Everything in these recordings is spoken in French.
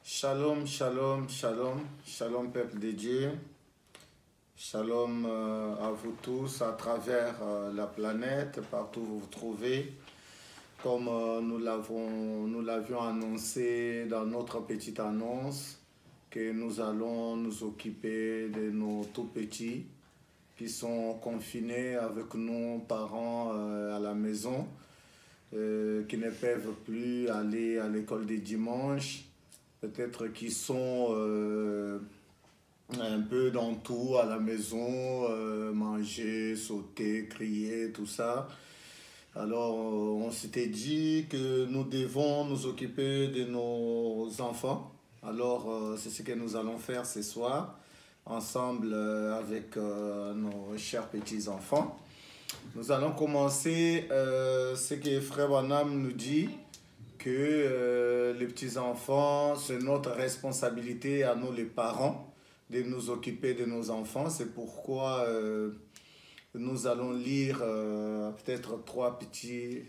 Shalom, shalom, shalom, shalom peuple de Dieu, shalom à vous tous à travers la planète, partout où vous vous trouvez. Comme nous l'avions annoncé dans notre petite annonce, que nous allons nous occuper de nos tout petits qui sont confinés avec nos parents à la maison, qui ne peuvent plus aller à l'école des dimanches. Peut-être qu'ils sont un peu dans tout à la maison, manger, sauter, crier, tout ça. Alors, on s'était dit que nous devons nous occuper de nos enfants. Alors, c'est ce que nous allons faire ce soir, ensemble avec nos chers petits-enfants. Nous allons commencer ce que Frère Branham nous dit, que les petits-enfants, c'est notre responsabilité à nous les parents de nous occuper de nos enfants. C'est pourquoi nous allons lire peut-être trois petites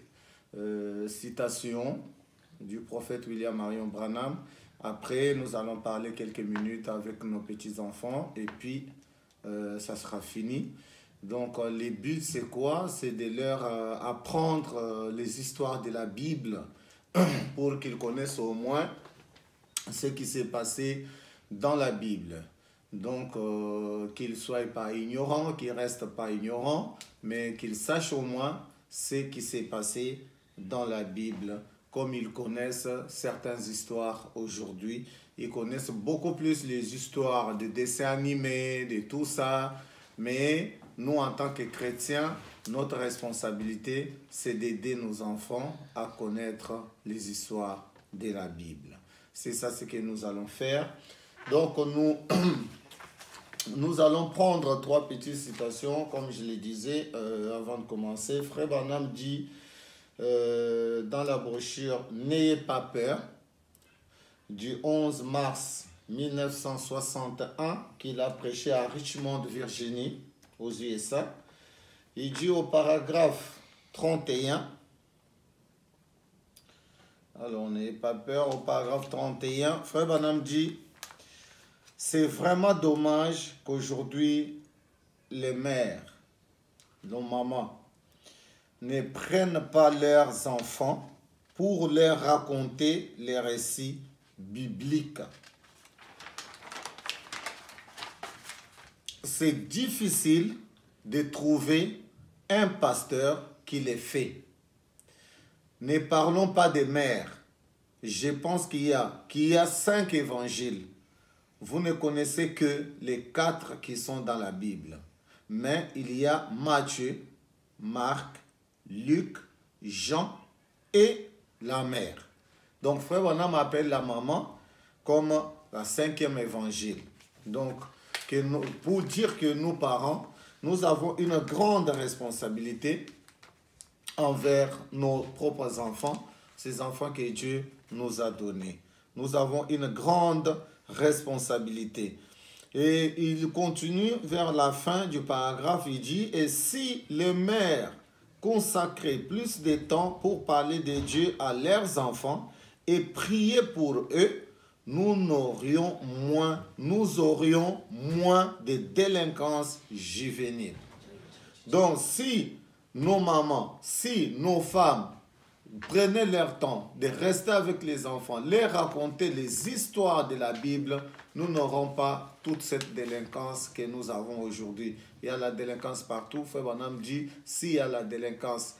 citations du prophète William Marion Branham. Après, nous allons parler quelques minutes avec nos petits-enfants et puis ça sera fini. Donc, le but, c'est quoi? C'est de leur apprendre les histoires de la Bible, pour qu'ils connaissent au moins ce qui s'est passé dans la Bible. Donc, qu'ils ne soient pas ignorants, qu'ils ne restent pas ignorants, mais qu'ils sachent au moins ce qui s'est passé dans la Bible, comme ils connaissent certaines histoires aujourd'hui. Ils connaissent beaucoup plus les histoires de dessins animés, de tout ça, mais nous, en tant que chrétiens, notre responsabilité, c'est d'aider nos enfants à connaître les histoires de la Bible. C'est ça ce que nous allons faire. Donc, nous allons prendre trois petites citations, comme je le disais avant de commencer. Frère Branham dit dans la brochure « N'ayez pas peur » du 11 mars 1961, qu'il a prêché à Richmond, Virginie, aux USA. Il dit au paragraphe 31, alors n'ayez pas peur, au paragraphe 31, Frère Branham dit, c'est vraiment dommage qu'aujourd'hui les mères, nos mamans, ne prennent pas leurs enfants pour leur raconter les récits bibliques. C'est difficile de trouver un pasteur qui les fait. Ne parlons pas des mères. Je pense qu'il y a 5 évangiles. Vous ne connaissez que les 4 qui sont dans la Bible. Mais il y a Matthieu, Marc, Luc, Jean et la mère. Donc Frère Branham appelle la maman comme la 5e évangile. Donc, pour dire que nous, parents, nous avons une grande responsabilité envers nos propres enfants, ces enfants que Dieu nous a donnés. Nous avons une grande responsabilité. Et il continue vers la fin du paragraphe, il dit, « Et si les mères consacraient plus de temps pour parler de Dieu à leurs enfants et prier pour eux, nous aurions moins de délinquance juvénile. » Donc, si nos mamans, si nos femmes prenaient leur temps de rester avec les enfants, leur raconter les histoires de la Bible, nous n'aurons pas toute cette délinquance que nous avons aujourd'hui. Il y a la délinquance partout. Frère Branham dit, s'il y a la délinquance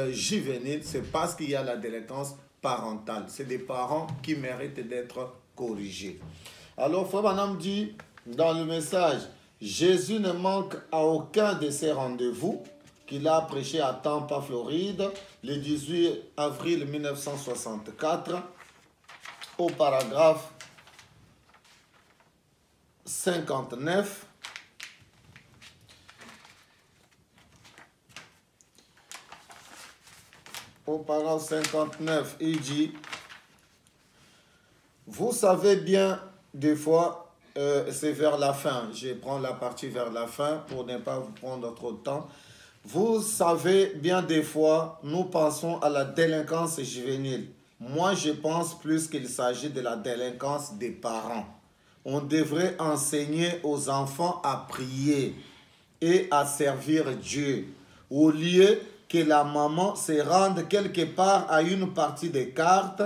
juvénile, c'est parce qu'il y a la délinquance parentale. C'est des parents qui méritent d'être corrigés. Alors, Frère Branham dit dans le message, Jésus ne manque à aucun de ses rendez-vous qu'il a prêché à Tampa, Floride, le 18 avril 1964, au paragraphe 59. Au paragraphe 59, il dit, vous savez bien, des fois, c'est vers la fin, je prends la partie vers la fin pour ne pas vous prendre trop de temps. Vous savez bien, des fois, nous pensons à la délinquance juvénile, Moi, je pense plus qu'il s'agit de la délinquance des parents. On devrait enseigner aux enfants à prier et à servir Dieu, au lieu que la maman se rende quelque part à une partie des cartes,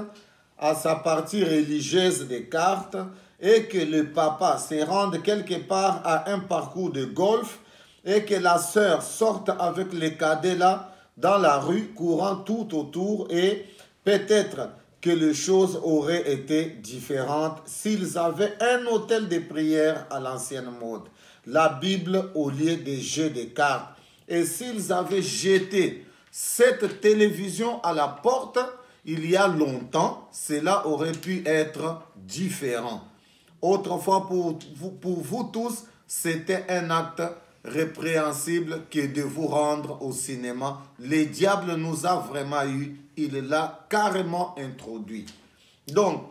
à sa partie religieuse des cartes, et que le papa se rende quelque part à un parcours de golf, et que la sœur sorte avec les cadets là dans la rue, courant tout autour, et peut-être que les choses auraient été différentes s'ils avaient un hôtel de prière à l'ancienne mode, la Bible au lieu des jeux de cartes. Et s'ils avaient jeté cette télévision à la porte il y a longtemps, cela aurait pu être différent. Autrefois, pour vous tous, c'était un acte répréhensible que de vous rendre au cinéma. Le diable nous a vraiment eu, il l'a carrément introduit. Donc,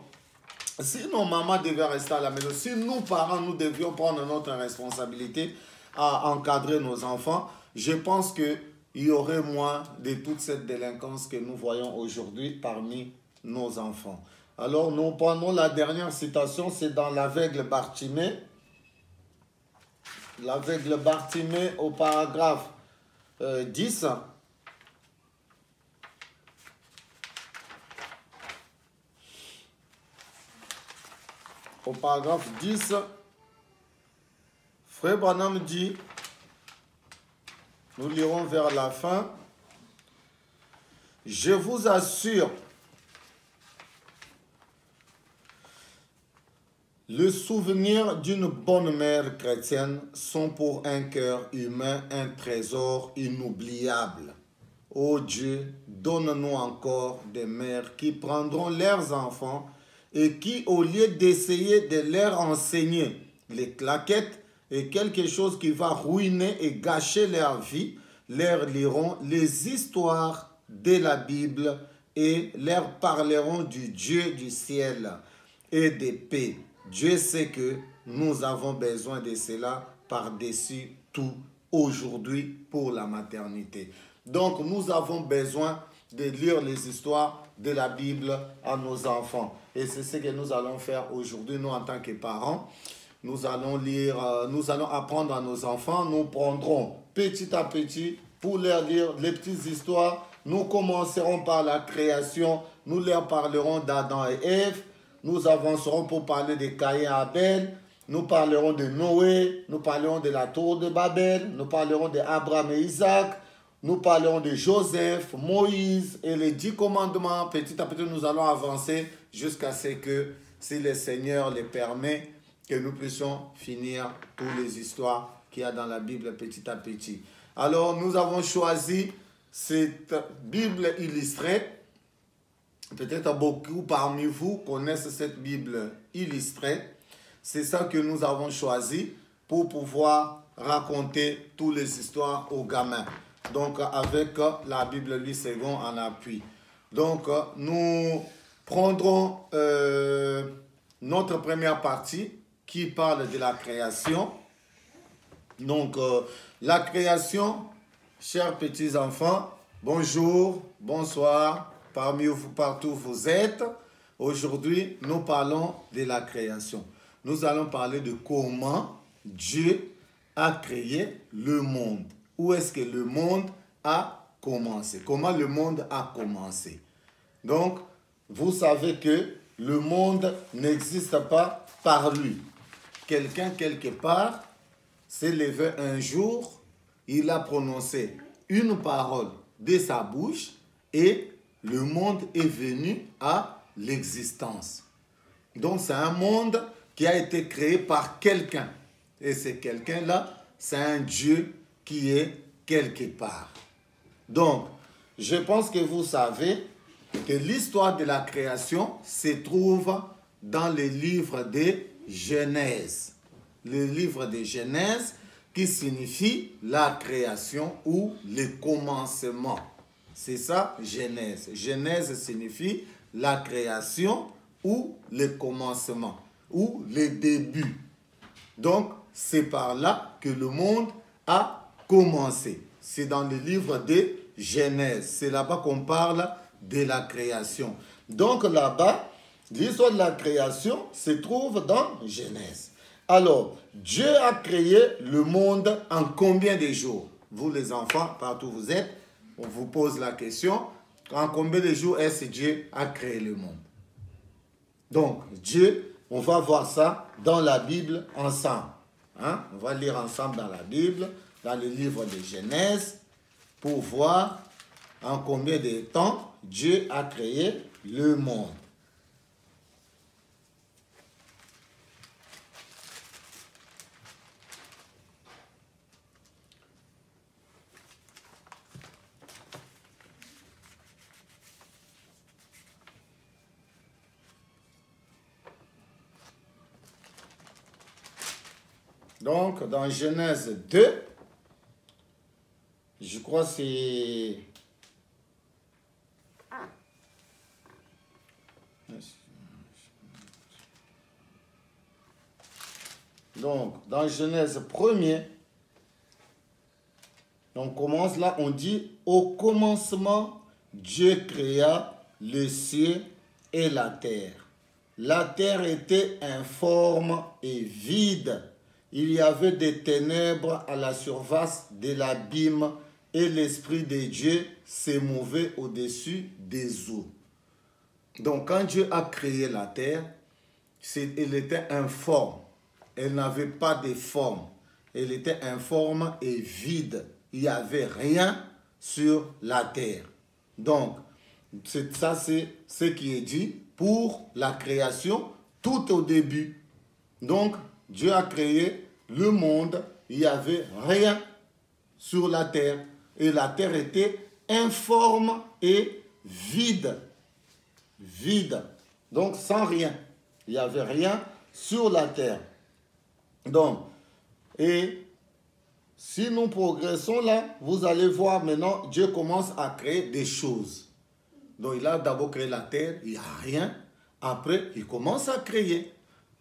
si nos mamans devaient rester à la maison, si nous, parents, nous devions prendre notre responsabilité à encadrer nos enfants, je pense qu'il y aurait moins de toute cette délinquance que nous voyons aujourd'hui parmi nos enfants. Alors, nous prenons la dernière citation, c'est dans l'aveugle Bartimée. L'aveugle Bartimée au paragraphe 10. Au paragraphe 10, Frère Branham dit, nous lirons vers la fin, « Je vous assure, le souvenir d'une bonne mère chrétienne sont pour un cœur humain un trésor inoubliable. Ô Dieu, donne-nous encore des mères qui prendront leurs enfants et qui, au lieu d'essayer de leur enseigner les claquettes et quelque chose qui va ruiner et gâcher leur vie, leur liront les histoires de la Bible et leur parleront du Dieu du ciel et des paix. Dieu sait que nous avons besoin de cela par-dessus tout aujourd'hui pour la maternité. Donc, nous avons besoin de lire les histoires de la Bible à nos enfants. Et c'est ce que nous allons faire aujourd'hui, nous, en tant que parents. Nous allons lire, nous allons apprendre à nos enfants. Nous prendrons petit à petit pour leur lire les petites histoires. Nous commencerons par la création. Nous leur parlerons d'Adam et Ève. Nous avancerons pour parler de Caïn et Abel. Nous parlerons de Noé. Nous parlerons de la tour de Babel. Nous parlerons d'Abraham et Isaac. Nous parlerons de Joseph, Moïse et les 10 commandements. Petit à petit, nous allons avancer jusqu'à ce que, si le Seigneur le permet, que nous puissions finir toutes les histoires qu'il y a dans la Bible petit à petit. Alors, nous avons choisi cette Bible illustrée. Peut-être beaucoup parmi vous connaissent cette Bible illustrée. C'est ça que nous avons choisi pour pouvoir raconter toutes les histoires aux gamins. Donc, avec la Bible 8 secondes en appui. Donc, nous prendrons notre première partie qui parle de la création. Donc, la création, chers petits-enfants, bonjour, bonsoir, parmi vous, partout où vous êtes. Aujourd'hui, nous parlons de la création. Nous allons parler de comment Dieu a créé le monde. Où est-ce que le monde a commencé? Comment le monde a commencé? Donc, vous savez que le monde n'existe pas par lui. Quelqu'un, quelque part, s'est levé un jour, il a prononcé une parole de sa bouche et le monde est venu à l'existence. Donc, c'est un monde qui a été créé par quelqu'un. Et c'est quelqu'un-là, c'est un Dieu qui est quelque part. Donc, je pense que vous savez que l'histoire de la création se trouve dans le livre de Genèse. Le livre de Genèse qui signifie la création ou le commencement. C'est ça, Genèse. Genèse signifie la création ou le commencement ou le début. Donc, c'est par là que le monde a commencé. C'est dans le livre de Genèse. C'est là-bas qu'on parle de la création. Donc là-bas, l'histoire de la création se trouve dans Genèse. Alors, Dieu a créé le monde en combien de jours? Vous les enfants, partout où vous êtes, on vous pose la question, en combien de jours est-ce que Dieu a créé le monde? Donc, Dieu, on va voir ça dans la Bible ensemble. Hein? On va lire ensemble dans la Bible, dans le livre de Genèse, pour voir en combien de temps Dieu a créé le monde. Donc, dans Genèse 2, je crois que c'est... Donc, dans Genèse 1er, on commence là, on dit « Au commencement, Dieu créa le ciel et la terre. La terre était informe et vide. Il y avait des ténèbres à la surface de l'abîme et l'Esprit de Dieu se mouvait au-dessus des eaux. » Donc, quand Dieu a créé la terre, elle était informe. Elle n'avait pas de forme. Elle était informe et vide. Il n'y avait rien sur la terre. Donc, ça c'est ce qui est dit pour la création tout au début. Donc, Dieu a créé le monde. Il n'y avait rien sur la terre. Et la terre était informe et vide. Vide. Donc, sans rien. Il n'y avait rien sur la terre. Donc, et si nous progressons là, vous allez voir maintenant, Dieu commence à créer des choses. Donc, il a d'abord créé la terre, il n'y a rien. Après, il commence à créer.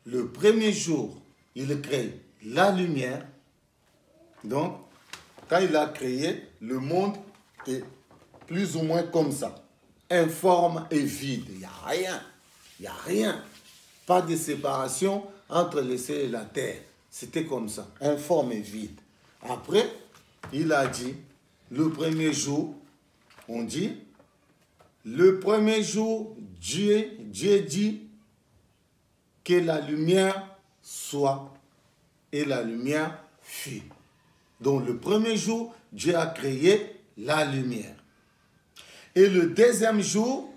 Le premier jour, il crée la lumière. Donc, quand il a créé, le monde est plus ou moins comme ça. Informe et vide. Il n'y a rien. Il n'y a rien. Pas de séparation entre le ciel et la terre. C'était comme ça, informe et vide. Après, il a dit, le premier jour, on dit, le premier jour, Dieu dit que la lumière soit, et la lumière fut. Donc le premier jour, Dieu a créé la lumière. Et le deuxième jour,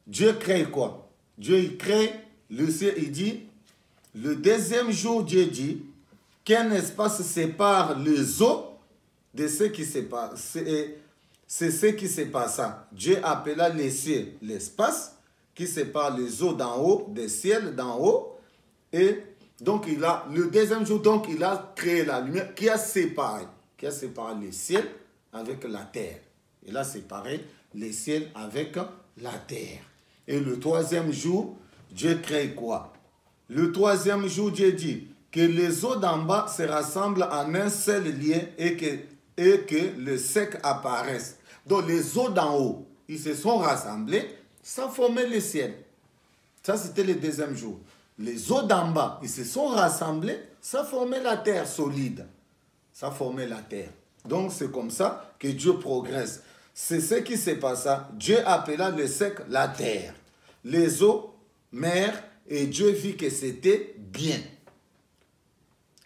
Dieu crée quoi? Dieu il crée le ciel, il dit, le deuxième jour, Dieu dit qu'un espace sépare les eaux de ce qui se passe. C'est ce qui se passa. Dieu appela les cieux l'espace qui sépare les eaux d'en haut, des ciels d'en haut. Et donc, le deuxième jour, donc, il a créé la lumière qui a séparé les ciels avec la terre. Il a séparé les ciels avec la terre. Et le troisième jour, Dieu crée quoi? Le troisième jour, Dieu dit que les eaux d'en bas se rassemblent en un seul lien et que le sec apparaisse. Donc les eaux d'en haut, ils se sont rassemblés, ça formait le ciel. Ça, c'était le deuxième jour. Les eaux d'en bas, ils se sont rassemblés, ça formait la terre solide. Ça formait la terre. Donc c'est comme ça que Dieu progresse. C'est ce qui s'est passé. Dieu appela le sec la terre. Les eaux, mer, et Dieu vit que c'était bien.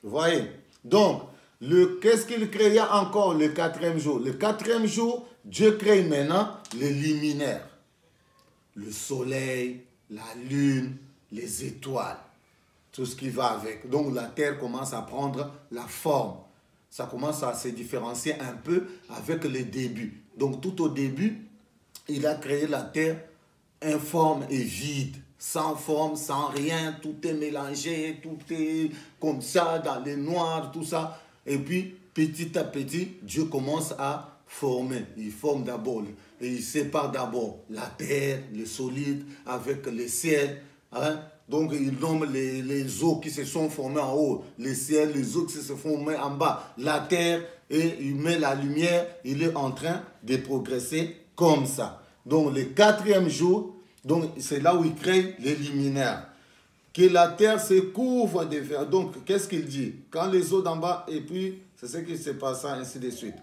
Vous voyez? Donc, qu'est-ce qu'il créa encore le quatrième jour? Le quatrième jour, Dieu crée maintenant les luminaires. Le soleil, la lune, les étoiles. Tout ce qui va avec. Donc, la terre commence à prendre la forme. Ça commence à se différencier un peu avec le début. Donc, tout au début, il a créé la terre informe et vide. Sans forme, sans rien, tout est mélangé, tout est comme ça, dans les noirs, tout ça. Et puis, petit à petit, Dieu commence à former. Il forme d'abord, et il sépare d'abord la terre, le solide, avec le ciel. Hein? Donc, il nomme les eaux qui se sont formées en haut, le ciel, les eaux qui se sont formées en bas, la terre, et il met la lumière. Il est en train de progresser comme ça. Donc, le quatrième jour, Donc, c'est là où il crée les luminaires. Que la terre se couvre de verdure. Donc, qu'est-ce qu'il dit? Quand les eaux d'en bas, et puis, c'est ce qui se passe, ainsi de suite.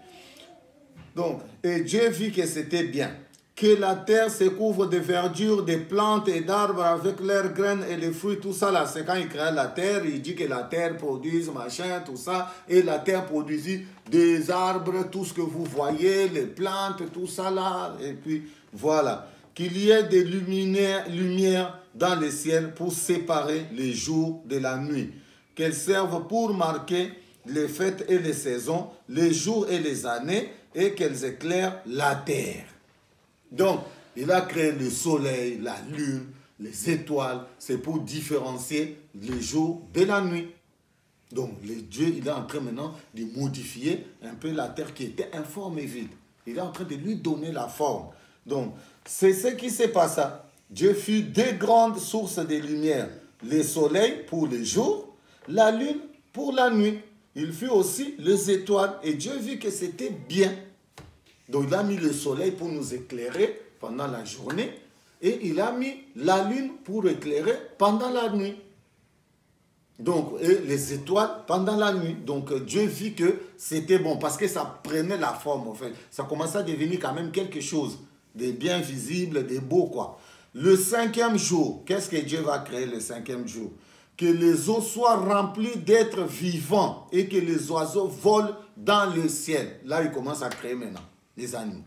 Donc, et Dieu vit que c'était bien. Que la terre se couvre de verdure, des plantes et d'arbres avec leurs graines et les fruits, tout ça là. C'est quand il crée la terre, il dit que la terre produise machin, tout ça. Et la terre produisit des arbres, tout ce que vous voyez, les plantes, tout ça là. Et puis, voilà. Qu'il y ait des lumières dans le ciel pour séparer les jours de la nuit. Qu'elles servent pour marquer les fêtes et les saisons, les jours et les années, et qu'elles éclairent la terre. Donc, il a créé le soleil, la lune, les étoiles. C'est pour différencier les jours de la nuit. Donc, Dieu, il est en train maintenant de modifier un peu la terre qui était informe et vide. Il est en train de lui donner la forme. Donc, c'est ce qui s'est passé. Dieu fit deux grandes sources de lumière. Le soleil pour le jour, la lune pour la nuit. Il fit aussi les étoiles. Et Dieu vit que c'était bien. Donc, il a mis le soleil pour nous éclairer pendant la journée. Et il a mis la lune pour éclairer pendant la nuit. Donc, et les étoiles pendant la nuit. Donc, Dieu vit que c'était bon parce que ça prenait la forme, en fait. Ça commençait à devenir quand même quelque chose de bien visible, de beau, quoi. Le cinquième jour, qu'est-ce que Dieu va créer le cinquième jour? Que les eaux soient remplies d'êtres vivants et que les oiseaux volent dans le ciel. Là, il commence à créer maintenant les animaux.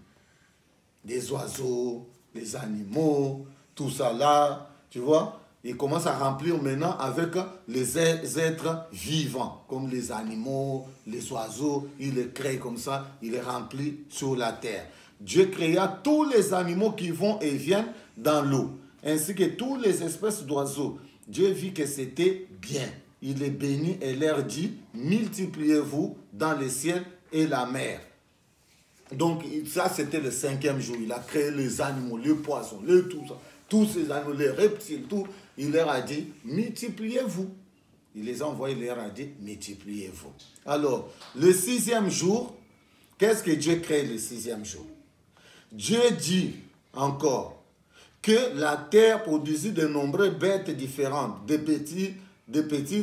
Des oiseaux, les animaux, tout ça là, tu vois. Il commence à remplir maintenant avec les êtres vivants, comme les animaux, les oiseaux. Il les crée comme ça, il les remplit sur la terre. Dieu créa tous les animaux qui vont et viennent dans l'eau, ainsi que toutes les espèces d'oiseaux. Dieu vit que c'était bien. Il les bénit et leur dit, multipliez-vous dans le ciel et la mer. Donc ça c'était le cinquième jour. Il a créé les animaux, les poissons, tout ça. Tous ces animaux, les reptiles, tout. Il leur a dit, multipliez-vous. Il les a envoyés, il leur a dit, multipliez-vous. Alors, le sixième jour, qu'est-ce que Dieu crée le sixième jour? Dieu dit encore que la terre produisit de nombreuses bêtes différentes, des petites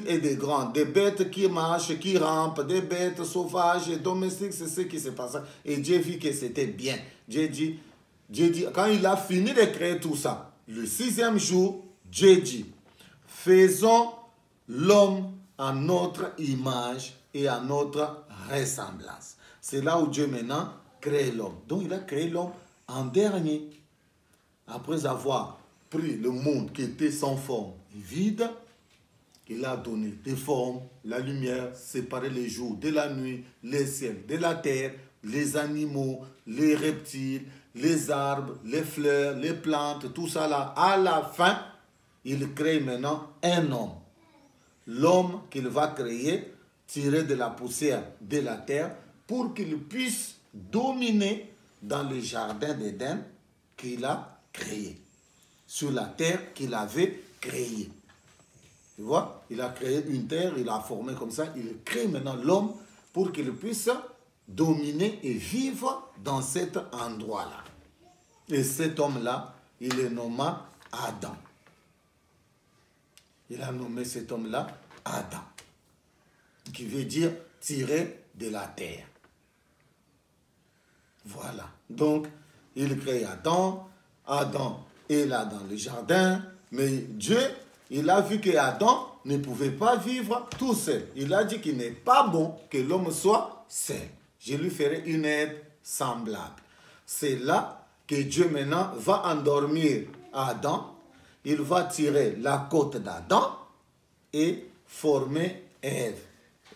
et des grandes, des bêtes qui marchent, qui rampent, des bêtes sauvages et domestiques, c'est ce qui se passe. Et Dieu vit que c'était bien. Dieu dit, quand il a fini de créer tout ça, le sixième jour, Dieu dit, faisons l'homme à notre image et à notre ressemblance. C'est là où Dieu maintenant crée l'homme. Donc il a créé l'homme en dernier. Après avoir pris le monde qui était sans forme et vide, il a donné des formes, la lumière, séparé les jours de la nuit, les ciels de la terre, les animaux, les reptiles, les arbres, les fleurs, les plantes, tout ça là. À la fin, il crée maintenant un homme. L'homme qu'il va créer, tiré de la poussière de la terre, pour qu'il puisse dominer dans le jardin d'Éden qu'il a créé, sur la terre qu'il avait créée. Tu vois, il a créé une terre, il a formé comme ça, il crée maintenant l'homme pour qu'il puisse dominer et vivre dans cet endroit-là. Et cet homme-là, il est nommé Adam. Il a nommé cet homme-là Adam, qui veut dire tiré de la terre. Voilà. Donc, il crée Adam. Adam est là dans le jardin. Mais Dieu, il a vu que Adam ne pouvait pas vivre tout seul. Il a dit qu'il n'est pas bon que l'homme soit seul. Je lui ferai une aide semblable. C'est là que Dieu maintenant va endormir Adam. Il va tirer la côte d'Adam et former Ève.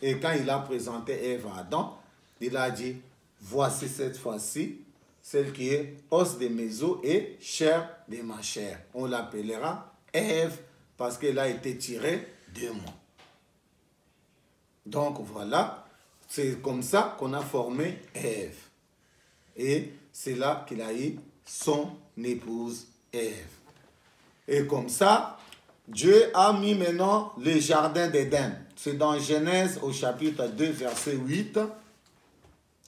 Et quand il a présenté Ève à Adam, il a dit, voici cette fois-ci, celle qui est os de mes os et chair de ma chair. On l'appellera Ève parce qu'elle a été tirée de moi. Donc voilà, c'est comme ça qu'on a formé Ève. Et c'est là qu'il a eu son épouse Ève. Et comme ça, Dieu a mis maintenant le jardin d'Éden. C'est dans Genèse au chapitre 2, verset 8.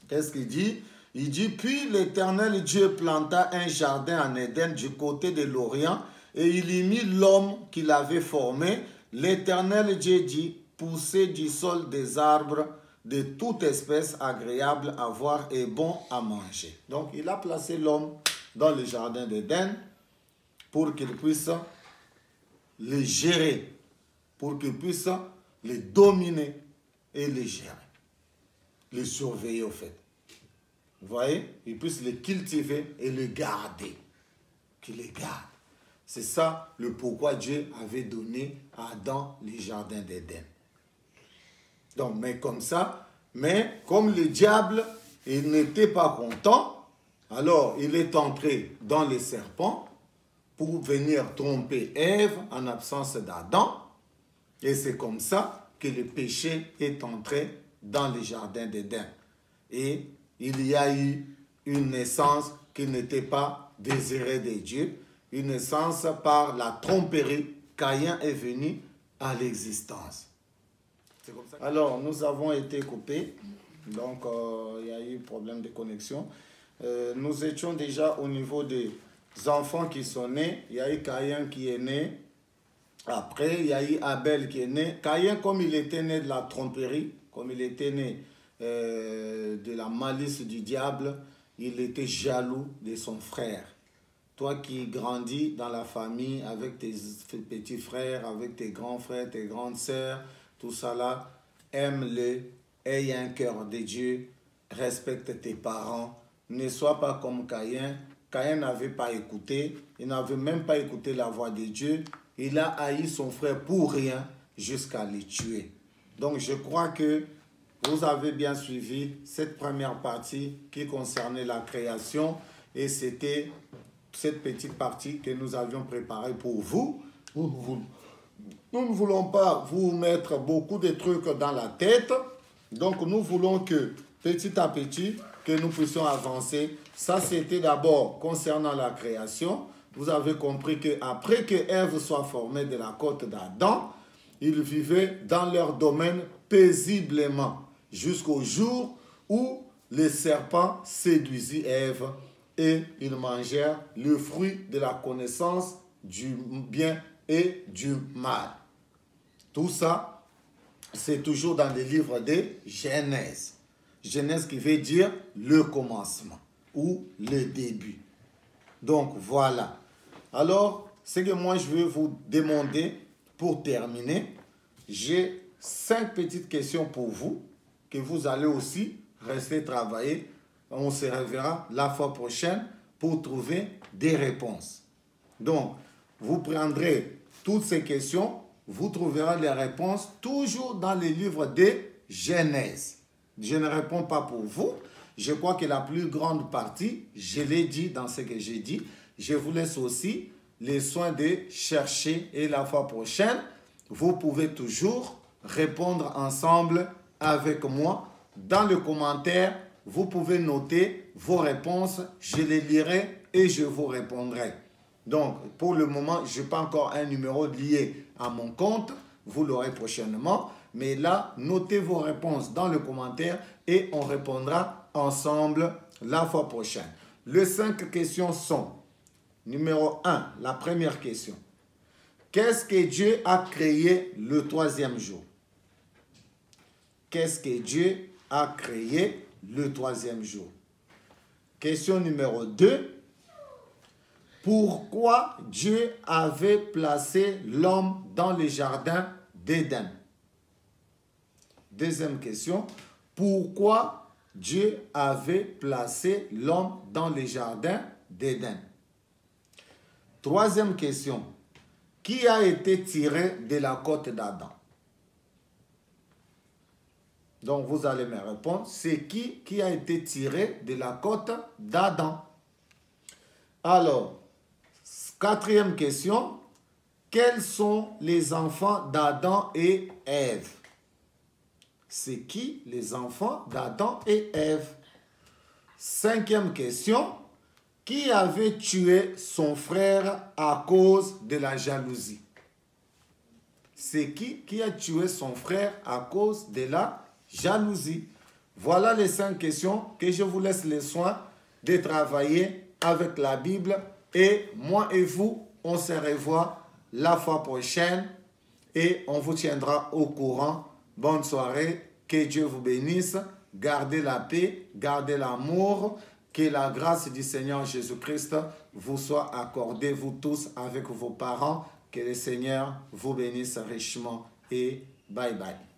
Qu'est-ce qu'il dit? Il dit, puis l'Éternel Dieu planta un jardin en Éden du côté de l'Orient et il y mit l'homme qu'il avait formé. L'Éternel Dieu dit, poussez du sol des arbres de toute espèce agréable à voir et bon à manger. Donc, il a placé l'homme dans le jardin d'Éden pour qu'il puisse les gérer, pour qu'il puisse les dominer et les gérer, les surveiller au fait. Vous voyez, il puisse les cultiver et les garder, qu'il les garde. C'est ça le pourquoi Dieu avait donné à Adam les jardins d'Éden. Donc, mais comme ça, mais comme le diable, il n'était pas content, alors il est entré dans les serpents pour venir tromper Ève en absence d'Adam. Et c'est comme ça que le péché est entré dans les jardins d'Éden. Et il y a eu une naissance qui n'était pas désirée de Dieu, une naissance par la tromperie. Caïn est venu à l'existence. Alors, nous avons été coupés, donc il y a eu problème de connexion. Nous étions déjà au niveau des enfants qui sont nés. Il y a eu Caïn qui est né. Après, il y a eu Abel qui est né. Caïn, comme il était né de la tromperie, comme il était né de la malice du diable, il était jaloux de son frère. Toi qui grandis dans la famille avec tes petits frères, avec tes grands frères, tes grandes sœurs, tout ça là, aime-les, aie un cœur de Dieu, respecte tes parents, ne sois pas comme Caïn. Caïn n'avait pas écouté, il n'avait même pas écouté la voix de Dieu. Il a haï son frère pour rien jusqu'à le tuer. Donc je crois que vous avez bien suivi cette première partie qui concernait la création et c'était cette petite partie que nous avions préparée pour vous. Nous ne voulons pas vous mettre beaucoup de trucs dans la tête. Donc nous voulons que petit à petit, que nous puissions avancer. Ça, c'était d'abord concernant la création. Vous avez compris qu'après que Ève soit formée de la côte d'Adam, ils vivaient dans leur domaine paisiblement jusqu'au jour où le serpent séduisit Ève et ils mangèrent le fruit de la connaissance du bien et du mal. Tout ça, c'est toujours dans le livre de Genèse. Genèse qui veut dire le commencement ou le début. Donc voilà. Alors, ce que moi je veux vous demander pour terminer, j'ai 5 petites questions pour vous que vous allez aussi rester travailler. On se reverra la fois prochaine pour trouver des réponses. Donc, vous prendrez toutes ces questions, vous trouverez les réponses toujours dans les livres de Genèse. Je ne réponds pas pour vous. Je crois que la plus grande partie, je l'ai dit dans ce que j'ai dit. Je vous laisse aussi les soins de chercher et la fois prochaine, vous pouvez toujours répondre ensemble avec moi. Dans le commentaire, vous pouvez noter vos réponses. Je les lirai et je vous répondrai. Donc, pour le moment, je n'ai pas encore un numéro lié à mon compte. Vous l'aurez prochainement. Mais là, notez vos réponses dans le commentaire et on répondra ensemble la fois prochaine. Les 5 questions sont: numéro 1, la première question. Qu'est-ce que Dieu a créé le 3e jour? Qu'est-ce que Dieu a créé le 3e jour? Question numéro 2. Pourquoi Dieu avait placé l'homme dans le jardin d'Éden? Deuxième question. Pourquoi Dieu avait placé l'homme dans le jardin d'Éden? Troisième question. Qui a été tiré de la côte d'Adam? Donc, vous allez me répondre. C'est qui a été tiré de la côte d'Adam? Alors, quatrième question. Quels sont les enfants d'Adam et Ève? C'est qui les enfants d'Adam et Ève? Cinquième question. Qui avait tué son frère à cause de la jalousie? C'est qui a tué son frère à cause de la jalousie? Voilà les 5 questions que je vous laisse le soin de travailler avec la Bible. Et moi et vous, on se revoit la fois prochaine et on vous tiendra au courant. Bonne soirée, que Dieu vous bénisse. Gardez la paix, gardez l'amour. Que la grâce du Seigneur Jésus-Christ vous soit accordée, vous tous, avec vos parents. Que le Seigneur vous bénisse richement et bye bye.